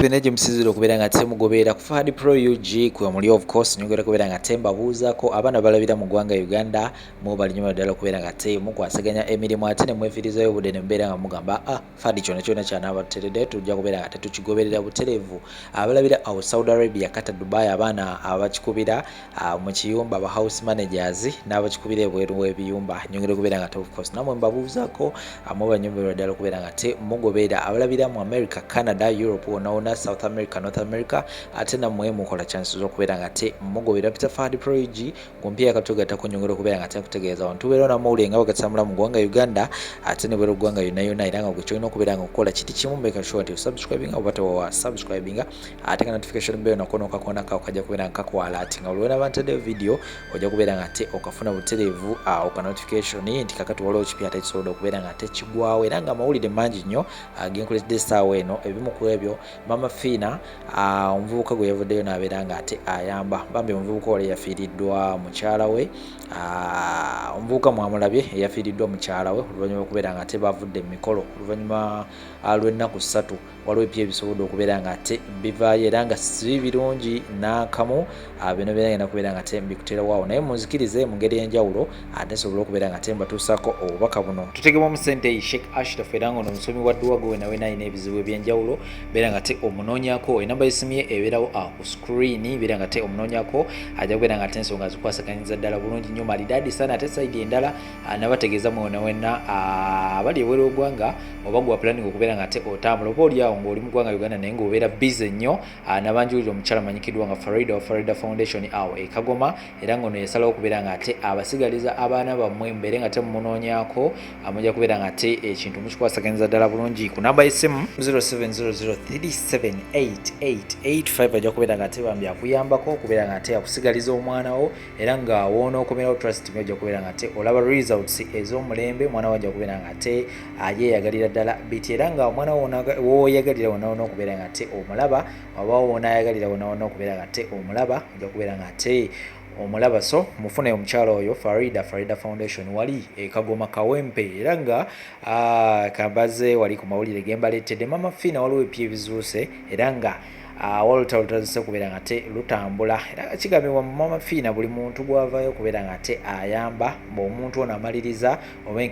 bene gye musizire okubeera nga temugoberera ku Fahad Pro UG kwe muli of course nyongera kubeera nga tembabuuzaako abaana balabira mu ggwanga Uganda mu bali nnyo ddala okubeera nga mukwasaganya emirimu ate ne mwefirizayo obudde ne mubeera nga mugamba Fahad kyonna kyonna kyanaaba tuteredde tujja kubeera nga tetukigoberera butereevu. Abalabira awo Saudi Arabia, Qatar, Dubai abaana abakikubira mu kiyumba aba house managers n'abakikubira ebweru w'ebiyumba nyongera kubeera nga of course namwe mbabuuzaako amuba nnyo ddala okubeera nga temugoberera abalabira mu America, Canada, Europe wona South America, North America ate namwe mukola chances okubeera nga mugobera Peter Fahad Pro UG kumpya akatoga takunyongera okubeera nga takutegeeza abantu tubeera na mawulire nga bagatambula mu ggwanga Uganda ate ne bwero ggwanga yonna era nga gwekyolina okubeera nga okukola kiti kimu make sure nti subscribing oba tewa subscribing ate nga notification bell nakono kakona kajja kubeera nga kakwala ati nga olwena bantadde video ojja kubeera nga okafuna butereevu oka notification nti kakati waliwo kipya ate kisobola okubeera nga tekigwawo era nga amawulire mangi nnyo genkuletedde essaawa eno ebimu ku ebyo Mama Fina omuvubuka gwe yavuddeyo n'abeera nga ayamba bambi omuvubuka ole yafiiriddwa mukyala we omuvubuka mwamulabye eyafiiriddwa mukyala we oluvannyuma okubeera nga bavudde mu mikolo oluvannyuma lw'ennaku 3 waliwo ebipya ebisobodde okubeera nga bivaayo era nga si birungi n'akamu bino biragenda kubeera nga mbikuteerawo naye munzikirize mu ngeri y'enjawulo ate nsobola okubeera nga mbatuusaako obubaka buno tutegemu omusente Sheikh Ashraf era nga ono omusomi wa dduwa gwe nawe nalina ebizibu eby'enjawulo beera nga omunoonyako enamba y'essimu ye ebeerawo ku screen beera nga omunoonyako ajja kubeera nga ensonga zikwasaganyiza ddala bulungi nnyo malidaadi sana ate saidi endala nabategeeza mwena wenna abali ebweru w'eggwanga oba gwa planning okubeera nga otambula oba oli awo ng'oli mu ggwanga Uganda naye ng'obeera busy nnyo nabanjulira omukyala manyikiddwa nga Farida Foundation awo e Kagoma era ng'ono yasalawo okubeera nga abasigaliza abaana bammwe mubeere nga temunoonyako mujja kubeera nga ekintu mukikwasaganyiza ddala bulungi ku namba y'essimu 0700378885 ajja kubeera nga bambi akuyambako okubeera nga akusigaliza omwana wo era nga wonookomerawo trust ojja kubeera nga olaba results ez'omulembe omwana wo ajja kubeera nga yeeyagalira ddala biti era nga omwana woyagalira wonaawona okubeera nga omulaba oba wonaayagalira wonaawona okubeera nga omulaba ojja kubeera nga omulaba so mufune omukyala oyo Farida Foundation wali Kagoma Kawempe era nga kabaze wali ku mawulire gembaleetedde Mama Fina waliwo ebipya ebizuuse era nga walutawulutazise okubeera nga lutambula era kigambibwa mu Mama Fina buli muntu gwavayo okubeera nga ayamba omuntu ono amaliriza oba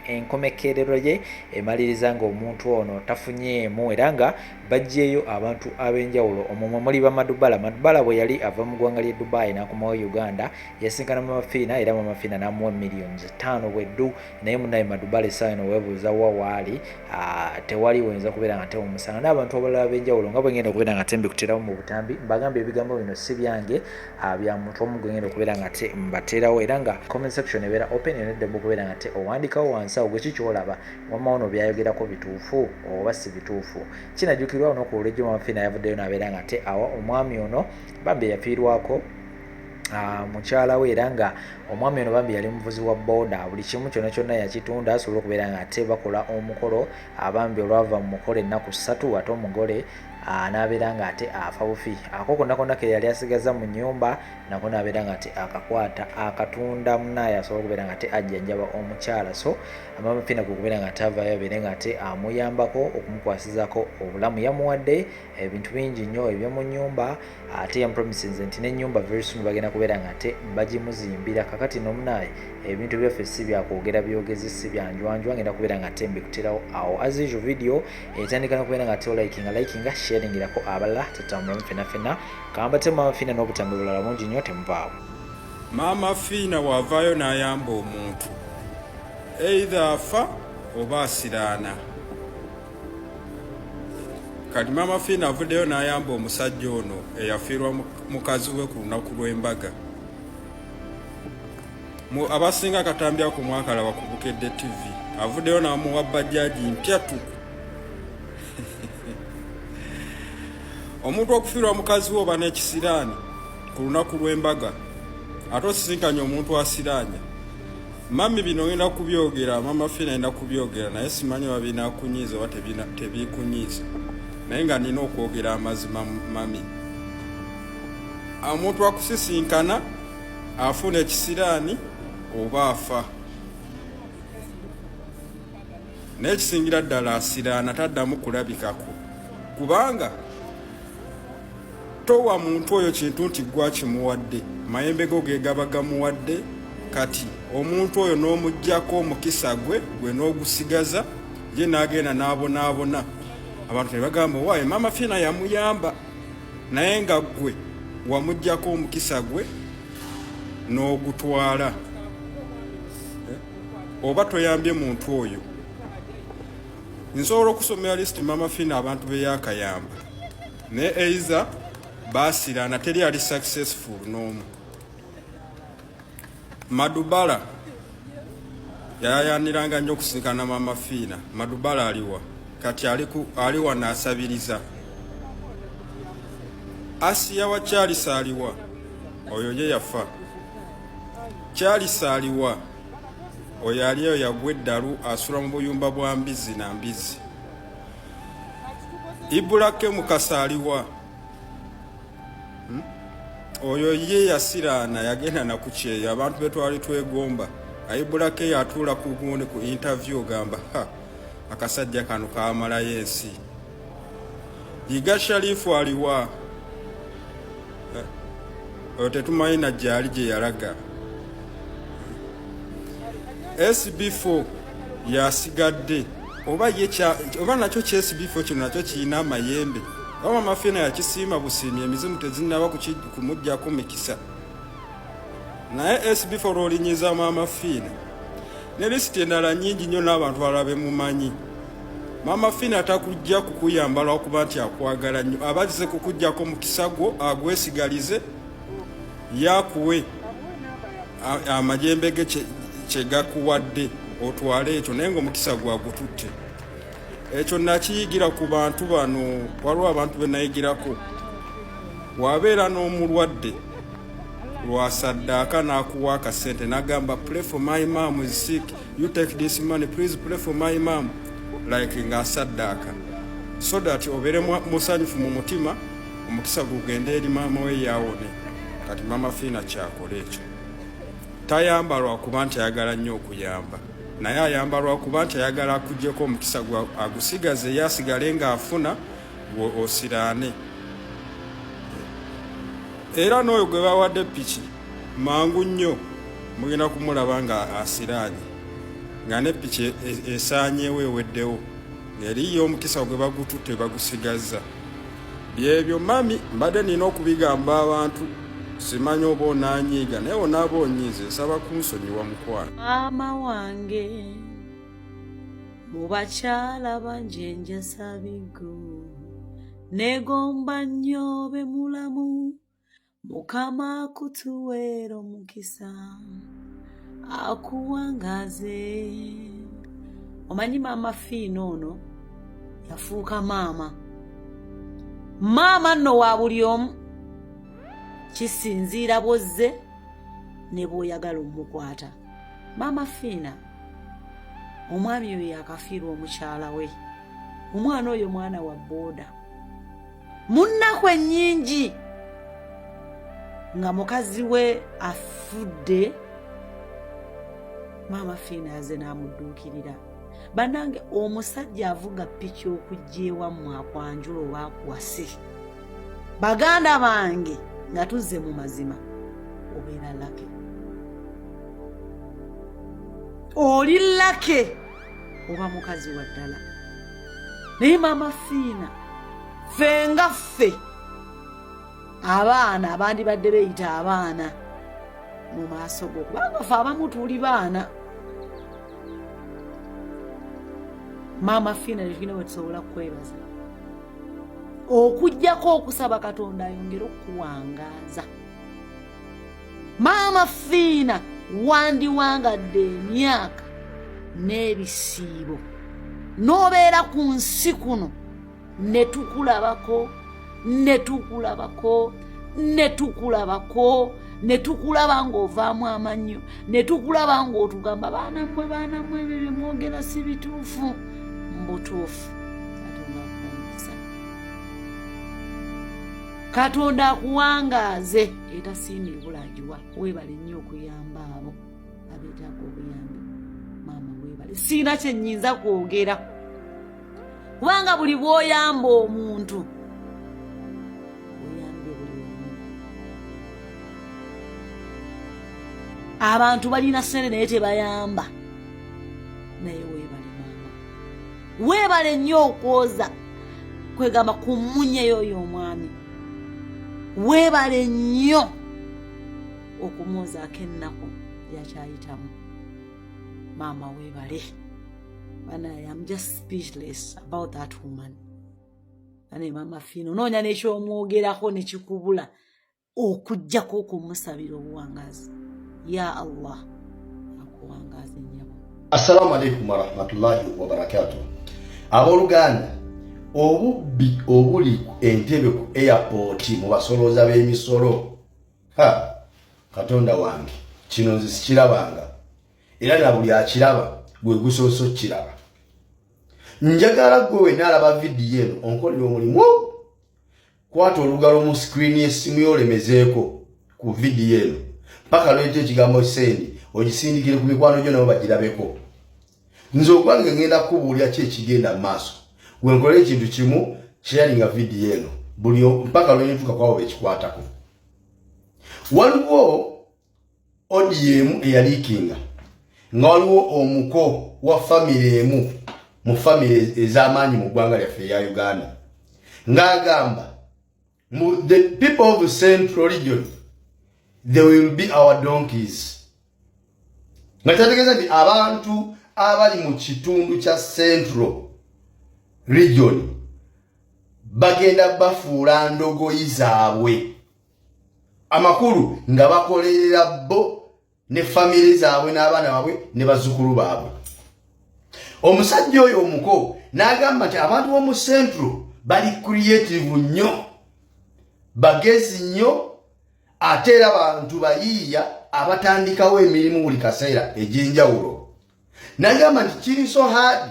enkomekerero ye emaliriza ng'omuntu ono tafunyeemu era nga bajjeeyo abantu ab'enjawulo omwo muli Madubala bwe yali ava mu ggwanga ly'e Dubai n'akomawo Uganda yasinkana Mama Fina era Mama Fina n'amuwa millions 5 bweddu naye munnaye Madubala essaawa eno weebuuza waali tewali wayinza kubeera nga temumusanga n'abantu abalala ab'enjawulo nga bwe ngenda okubeera nga mbikuteerawo mu butambi mbagamba ebigambo bino si byange bya muntu omu gwe ngenda okubeera nga mbateerawo era nga comment section ebeera open eneddebu okubeera nga owandiikawo wansi awo gwe kikyolaba wamma ono byayogerako bituufu oba si bituufu kinajjukirwawo n'okuwulejjo Mama Fina yavuddeyo n'abeera nga awa omwami ono bambi yafiirwako mukyala we era nga omwami ono bambi yali muvuzi wa boda buli kimu kyonna kyonna yakitunda asobola okubeera nga bakola omukolo bambi olwava mu mukolo ennaku 3 ate omugole n'abeera nga afa bufi ako konna konna ke yali asigaza mu nnyumba nako n'abeera nga akakwata akatunda munaaye asobola okubeera nga ajjanjaba omukyala so Mama Fina kubeera nga avaayo abeere nga amuyambako okumukwasizako obulamu yamuwadde ebintu bingi nnyo ebyomu nnyumba ate yamupromises nti n'ennyumba very soon bagenda kubeera nga bagimuzimbira kakati n'omunaaye ebintu byaffe si byakwogera byogezi si byanjwanjwa ngenda kubeera nga mbikuteerawo awo as usual video etandika n'okubeera nga likinga sharingirako abalala tutambulamu ffenna kamba Mama Fina n'obutambi bulala bungi nnyo temuvaawo. Mama Fina wavaayo n'ayamba omuntu either afa oba asiraana kati Mama Fina avuddeyo n'ayamba omusajja ono eyafiirwa mukazi we ku lunaku lw'embaga abasinga katambya ku mwakalaba ku Bukedde TV avuddeyo n'amuwa bajjaaji mpya tuku omuntu okufiirwa mukazi we oba n'ekisiraani ku lunaku lw'embaga ate osisinkanye omuntu asiraanya mami bino ngenda kubyogera Mama Fina ngenda kubyogera naye simanyi oba binaakunyiiza oba tebiikunyiiza naye nga nina okwogera amazima mami omuntu akusisinkana afuna ekisiraani oba afa naye kisingira ddala asiraana taddamu kulabikako kubanga towa muntu oyo kintu nti gwa kimuwadde mayembe go ge gaba gamuwadde kati omuntu oyo n'omuggyako omukisa gwe n'ogusigaza ye n'agenda n'abonaabona abantu ne bagamba waaye Mama Fina yamuyamba naye nga gwe wamuggyako omukisa gwe n'ogutwala oba toyambye muntu oyo. Nsobola okusomera lisiti Mama Fina abantu be yakayamba ne eiza basirana teri ali successful n'omu. Madubala yayaniranga nnyo okusinkana Mama Fina. Madubala aliwa kati aliwa n'asabiriza. Asiya wa Charles aliwa oyo ye yafa. Charles aliwa oyo aliyo yagwa eddalu asula mu buyumba bwa mbizi na mbizi. Ibulake Mukasa aliwa oyo ye yasirana yagenda na kucheya abantu betwali twegomba. Ibulake yatula ku gundi ku interview gamba akasajja kano kaamala yensi. Yiga Sharifu aliwa otetumanyi na gyali gye yalaga. SB4 yasigadde oba nakyo SB4 kino nakyo kirina amayembe. Mama Fina yakisiima busiimi emizimu tezinnaba kumuggyako mikisa. Naye SB4 olinyiza Mama Fina ne lisiti endala nnyingi nnyo n'abantu balala bemumanyi. Mama Fina takujja kukuyamba lwakuba nti akwagala nnyo. Abazize kukuggyako mukisa gwo agwesigalize yakuwe amajembe ge kyegakuwadde otwale ekyo naye ng'omukisa gwagututte. Ekyo nakiyigira ku bantu bano. Waliwo abantu be nayigirako. Wabeera n'omulwadde lwasaddaaka n'akuwa akasente n'agamba pray for my mom is sick, you take this money, please pray for my mom, like ng'asaddaaka so that obeere musanyufu mu mutima omukisa gugende eri maama we yawone. Kati Mama Fina kyakola ekyo. Tayamba lwakuba nti ayagala nnyo okuyamba naye ayamba lwakuba nti ayagala akuggyeko omukisa gwa agusigaze yasigale ng'afuna osiraane. Era n'oyo gwe bawadde piki mangu nnyo mugenda kumulaba nga asiraanye nga ne piki esaanyeewo eweddewo ng'eriyo omukisa gwe bagututte bagusigaza. Byebyo mami mbadde nina okubigamba abantu. Simanyi oba onanyiiga naye onaaba onyiize nsaba kunsonyiwa mukwano. Maama wange mu bakyala banjenjesa bigo negomba nnyo be mulamu Mukama akutuweera omukisa akuwangaze. Omanyi Mama Fina ono yafuuka maama nno wa buli omu. Kisinziira bwozze ne bw'oyagala omukwata. Mama Fina omwami oyo yakafiirwa omukyala we. Omwana oyo mwana wa booda mu nnaku ennyingi nga mukazi we afudde. Mama Fina yaze n'amudduukirira. Bannange omusajja avuga piki okujja ewammwe akwanjula oba akuwase. Baganda bange nga tuzze mu mazima obeera lake. Oli lake oba mukazi wa ddala. Naye Mama Fina ffe nga ffe abaana abandibadde beeyita abaana mu maaso go kubanga ffe abamu tuli baana. Mama Fina tulina bwe tusobola kwebaza okujjako okusaba Katonda ayongere okuwangaaza. Mama Fina wandiwangadde emyaka n'ebisiibo n'obeera ku nsi kuno ne tukulabako ne tukulaba ng'ovaamu amannyo ne tukulaba ng'otugamba baana mmwe ebyo bye mwogera si bituufu. Mbutuufu. Katonda akuwangaaze era siimira bulagiwa. Weebale nnyo okuyamba abo abeetaaga obuyambi. Maama weebale. Siina kye nnyinza kwogera kubanga buli bw'oyamba omuntu oyambye buli omu. Abantu balina ssente naye tebayamba, naye weebale maama, weebale nnyo okwoza kwegamba ku mmunyeyo oyo omwami, weebale nnyo okumwozaako ennaku yakyayitamu. Maama weebale. Bana, I am just speechless about that woman. Bana Mama Fino noonya n'ekyomwogerako ne kikubula okujjako okumusabira obuwangazi. Ya Allah akuwangaze nnyabo. Assalamu alaikum warahmatullahi wabarakatuh. Abooluganda, obubbi obuli ku Entebbe ku airport mu basolooza b'emisolo, Katonda wange, kino nze sikirabanga, era na buli akiraba gwe gusooso kiraba. Njagala gwe wenaalaba vidiyo eno onkolera omulimu, kwata olugalo mu screen y'essimu yo olemezeeko ku vidiyo eno paka lwete ekigambo sendi ogisindikire ku mikwano gyo nabo bagirabeko. Nze okwange ngenda kubuulira ki ekigenda mu maaso, wenkolera ekintu kimu sharinga vidiyo eno buli mpaka lwenituuka kwabo bekikwatako. Waliwo ODM eyaliikinga nga waliwo omuko wa family emu mu family ez'amaanyi mu ggwanga lyaffe ya Uganda ng'agamba the people of the Central region they will be our donkeys. Nga kyategeeza nti abantu abali mu kitundu kya Central region bagenda bafuula ndogoyi zaabwe, amakulu nga bakolerera bo ne family zaabwe n'abaana baabwe ne bazzukulu baabwe. Omusajja oyo omuko n'agamba nti abantu b'omu Central bali creative nnyo, bagezi nnyo, ate era abantu bayiiya abatandikawo emirimu buli kaseera egy'enjawulo. N'agamba nti kiri so hard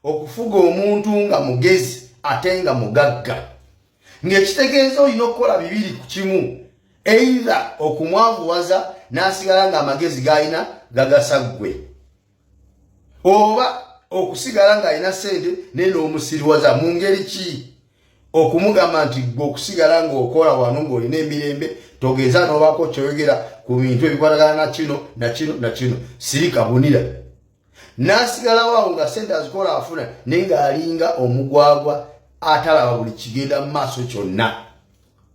okufuga omuntu nga mugezi ate nga mugagga, ng'ekitegeeza olina okukola bibiri ku kimu, either okumwavuwaza n'asigala ng'amagezi g'alina gagasa ggwe, oba okusigala ng'alina ssente naye n'omusiriwaza mu ngeri ki? Okumugamba nti gwe okusigala ng'okola wano ng'olina emirembe togeza n'obaako kyoyogera ku bintu ebikwatagana na kino na kino na kino, sirika bunira. N'asigalawo awo nga ssente azikola afuna naye ng'alinga omugwagwa atalaba buli kigenda mu maaso kyonna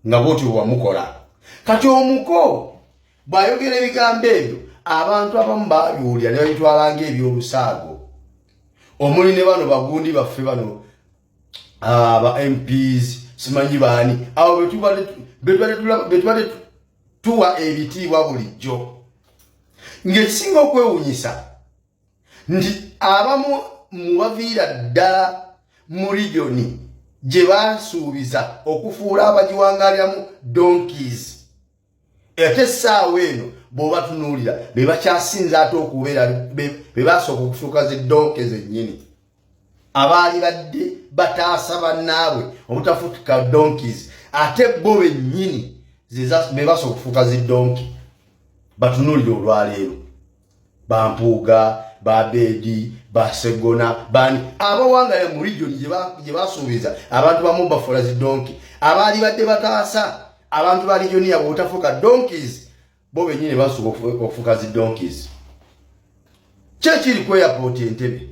nga bw'otyo wamukola. Kati omuko bw'ayogera ebigambo ebyo abantu abamu babiwulira ne babitwala ng'ebyolusaago, omuli ne bano bagundi baffe bano aba MPs simanyi baani abo betubadde tuwa ebitiibwa bulijjo. Ng'ekisinga okwewunyisa nti abamu mu baviira ddala mu regioni gye basuubiza okufuula abagiwangaaliramu donkeys, ate essaawa eno bw'oba tunuulira be bakyasinza ate okubeera be basooka okufuuka zi donkeys ennyini, abaali badde bataasa bannaabwe obutafuuka donkeys, ate bo bennyini be basooka okufuuka zi donki. Batunuulire olwaleero Bampuuga, Babedi, Basegona, bani abawangala mu region gye basuubiza abantu bamu bafuula zi donki, abaali badde bataasa abantu ba region yabwe obutafuuka donkeys, bo bennyini basooka okufuuka zi donkeys. Kyekiri ku airport Entebbe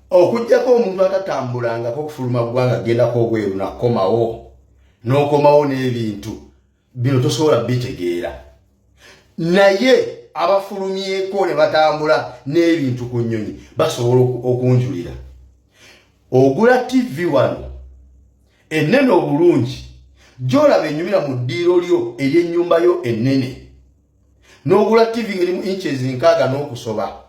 okujjako omuntu atatambulangako okufuluma ggwanga agendako obweru nakomawo n'okomawo n'ebintu bino tosobola bitegeera, naye abafulumyeko ne batambula n'ebintu ku nnyonyi basobola okunjulira. Ogula TV wano ennene obulungi gy'olaba enyumira mu ddiiro lyo ery'ennyumba yo ennene, n'ogula TV ng'erimu inches 6 n'okusoba,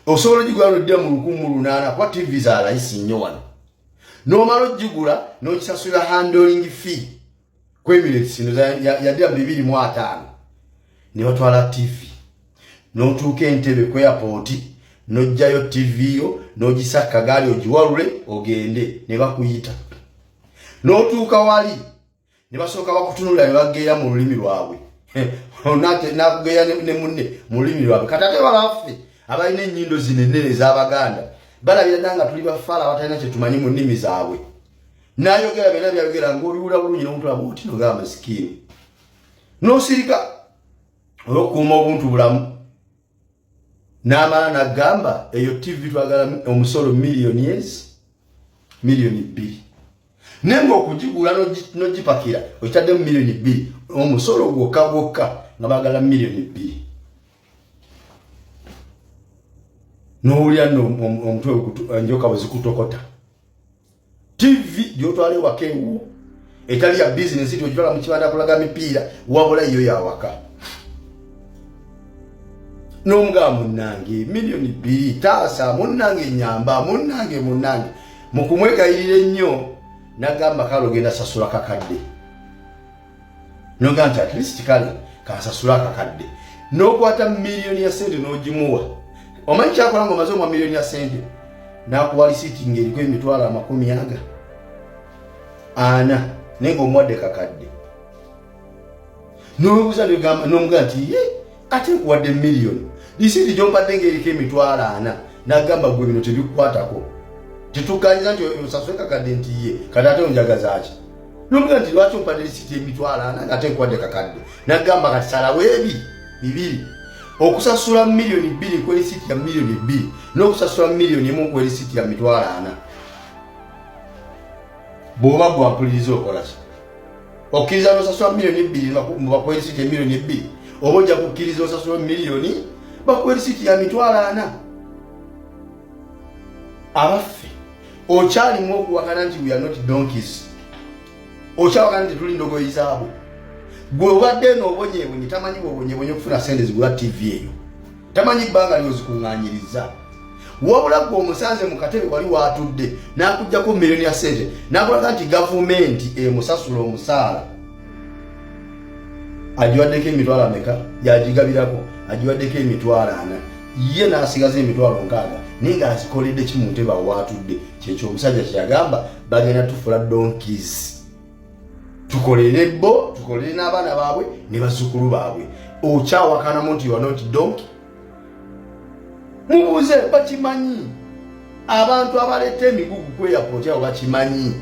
osobola ogigula n'odda mu 1,800 kuba TV za layisi nnyo wano. N'omala ogigula n'okisasula handling fee kw'Emirates sino yaddira mu 2,500 ne batwala TV, n'otuuka Entebbe ku airport n'ojjayo TV yo n'ogisaka kagaali ogiwalule ogende, ne bakuyita. N'otuuka wali ne basooka bakutunulira ne bageera mu lulimi lwabwe nakugeera ne munne mu lulimi lwabwe. Kati ate balaffe abalina ennyindo zino ennene ez'Abaganda balabira danga tuli bafala abatalina kye tumanyi mu nnimi zaabwe n'ayogera byonna byayogera ng'oliwula bulungi n'omuntu abo oti nogaa masikini n'osirika olw'okukuuma obuntu bulamu n'amala n'agamba eyo TV twagala omusolo miliyoni 2 naye ng'okugigula n'ogipakira okitaddemu miliyoni 2 omusolo gwokka nga bagala miliyoni 2 n'owulira omutwe enjoka bwe zikutokota TV gyotwala ewaka ewo etali ya bizinesi gyogitwala mu kibanda kulaga mipiira wabula yo yawaka n'omugaba munnange miliyoni 2 taasa munnange nyamba munnange mu kumwegayirira ennyo n'agamba kale ogenda sasula kakadde n'ogamba nti at least kale kansasula kakadde n'okwata miliyoni ya sente n'ogimuwa omanyi kyakola ng'omaze omwa miliyoni ya sente n'akuwa lisiti ng'eriko emitwalo 40 naye ng'omuwadde kakadde n'obuuza n'omugamba nti ate nkuwadde miliyoni lisiti gy'ompadde ng'eriko emitwalo 40 n'agamba gwe bino tebikukwatako tetukanyiza nti osasule kakadde nti ye kati ate onjagaza ki n'omugamba nti lwaki ompadde lisiti emitwalo 40 ng'ate nkuwadde kakadde n'agamba kati salawo bibiri okusasula miliyoni 2 kwa lisiti ya miliyoni 2 n'okusasula miliyoni 1 kwa lisiti ya mitwalo 40 bw'oba gwampuliriza okola ki okkiriza n'osasula miliyoni 2 bakuwa lisiti ya miliyoni 2 oba ojja kukkiriza osasula miliyoni bakuwa lisiti ya mitwalo 40 abaffe okyalimu okuwakana nti we are not donkeys okyawakana nti tuli ndogoyi zaabo gwe obadde n'obonyeebonye tamanyi bw'obonyeebonye okufuna sente zigula TV eyo tamanyi bbanga lyozikuŋŋaanyiriza wabula gwe omusanze mu katebe wali waatudde n'akuggyako miliyoni ya sente n'akulaga nti gavumenti emusasula omusaala agiwaddeko emitwalo ameka yagigabirako agiwaddeko emitwalo 4 ye n'asigaza emitwalo 6 naye ng'azikoledde ki mu ntebe awo waatudde kyekyo omusajja kyeyagamba bagenda tufula donkeys tukolere bo tukolere n'abaana baabwe ne bazzukulu baabwe okyawakanamu nti you are not donkey mubuuze bakimanyi abantu abaleta emigugu ku airport awo bakimanyi